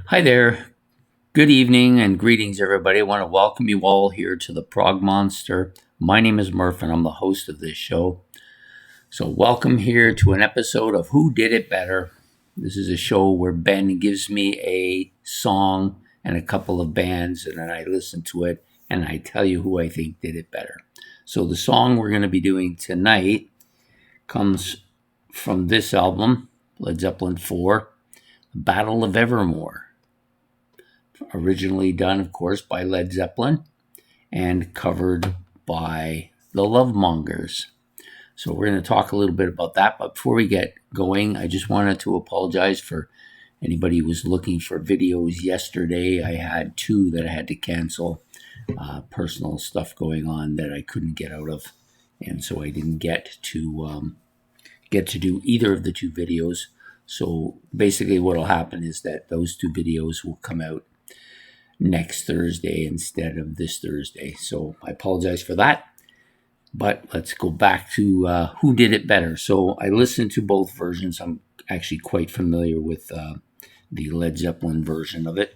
Hi there. Good evening and greetings, everybody. I want to welcome you all here to the Prog Monster. My name is Murph, and I'm the host of this show. So, welcome here to an episode of Who Did It Better. This is a show where Ben gives me a song and a couple of bands, and then I listen to it and I tell you who I think did it better. So, the song we're going to be doing tonight comes from this album, Led Zeppelin 4, Battle of Evermore. Originally done, of course, by Led Zeppelin and covered by the Love Mongers. So we're going to talk a little bit about that. But before we get going, I just wanted to apologize for anybody who was looking for videos yesterday. I had two that I had to cancel. Personal stuff going on that I couldn't get out of. And so I didn't get to do either of the two videos. So basically what will happen is that those two videos will come out next Thursday instead of this Thursday. So I apologize for that. But let's go back to who did it better. So I listened to both versions. I'm actually quite familiar with the Led Zeppelin version of it.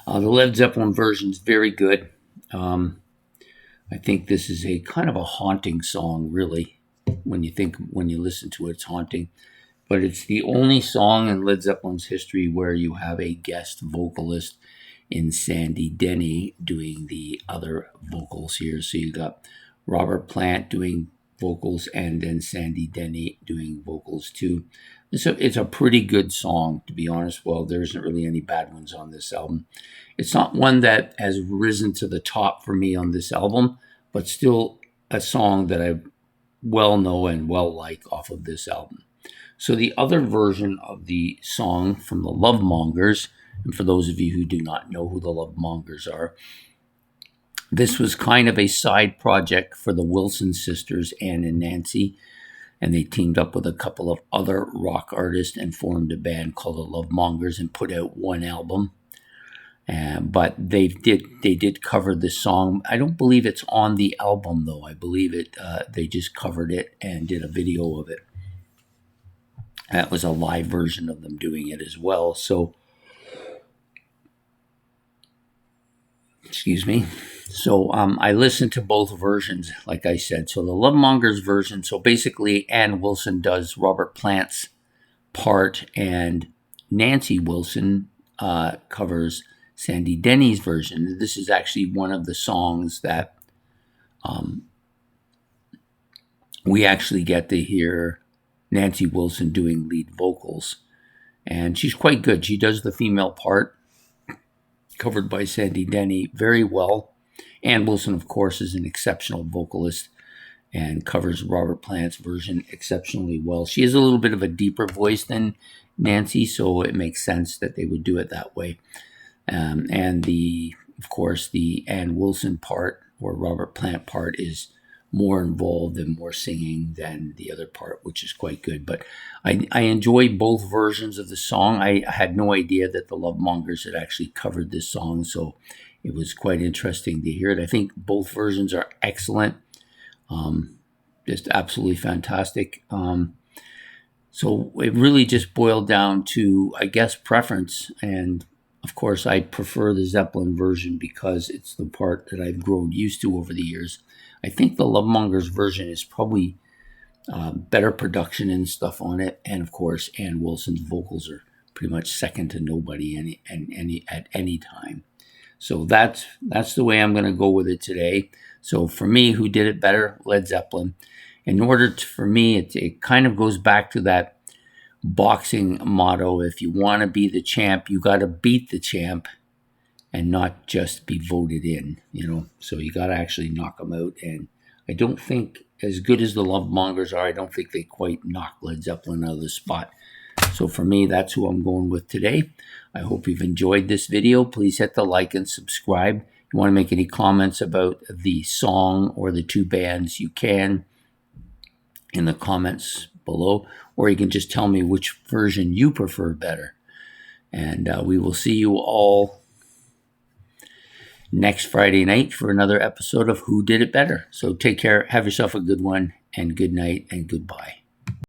The Led Zeppelin version is very good. I think this is a kind of a haunting song, really. When you listen to it, it's haunting. But it's the only song in Led Zeppelin's history where you have a guest vocalist in Sandy Denny doing the other vocals here. So you got Robert Plant doing vocals and then Sandy Denny doing vocals too. It's a pretty good song, to be honest. Well, there isn't really any bad ones on this album. It's not one that has risen to the top for me on this album, but still a song that I well know and well like off of this album. So the other version of the song from the Love Mongers, and for those of you who do not know who the Love Mongers are, this was kind of a side project for the Wilson sisters, Ann and Nancy, and they teamed up with a couple of other rock artists and formed a band called the Love Mongers and put out one album. But they did cover this song. I don't believe it's on the album though. I believe they just covered it and did a video of it. That was a live version of them doing it as well. So, excuse me. So I listened to both versions, like I said. So the Love Mongers version, so basically Ann Wilson does Robert Plant's part and Nancy Wilson covers Sandy Denny's version. This is actually one of the songs that we actually get to hear Nancy Wilson doing lead vocals. And she's quite good. She does the female part, covered by Sandy Denny, very well. Ann Wilson, of course, is an exceptional vocalist and covers Robert Plant's version exceptionally well. She has a little bit of a deeper voice than Nancy, so it makes sense that they would do it that way. And of course, the Ann Wilson part or Robert Plant part is more involved and more singing than the other part, which is quite good. But I enjoy both versions of the song. I had no idea that the Love Mongers had actually covered this song, so it was quite interesting to hear it. I think both versions are excellent, just absolutely fantastic. So it really just boiled down to, I guess, preference. And of course, I prefer the Zeppelin version because it's the part that I've grown used to over the years. I think the Love Mongers version is probably better production and stuff on it. And of course, Ann Wilson's vocals are pretty much second to nobody at any time. So that's the way I'm going to go with it today. So for me, who did it better? Led Zeppelin. In order for me, it kind of goes back to that boxing motto. If you want to be the champ, you got to beat the champ and not just be voted in, So you got to actually knock them out. And I don't think, as good as the Love Mongers are, I don't think they quite knock Led Zeppelin out of the spot. So for me, that's who I'm going with today. I hope you've enjoyed this video. Please hit the like and subscribe. If you want to make any comments about the song or the two bands, you can in the comments below, or you can just tell me which version you prefer better. And we will see you all next Friday night for another episode of Who Did It Better. So take care, have yourself a good one, and good night and goodbye.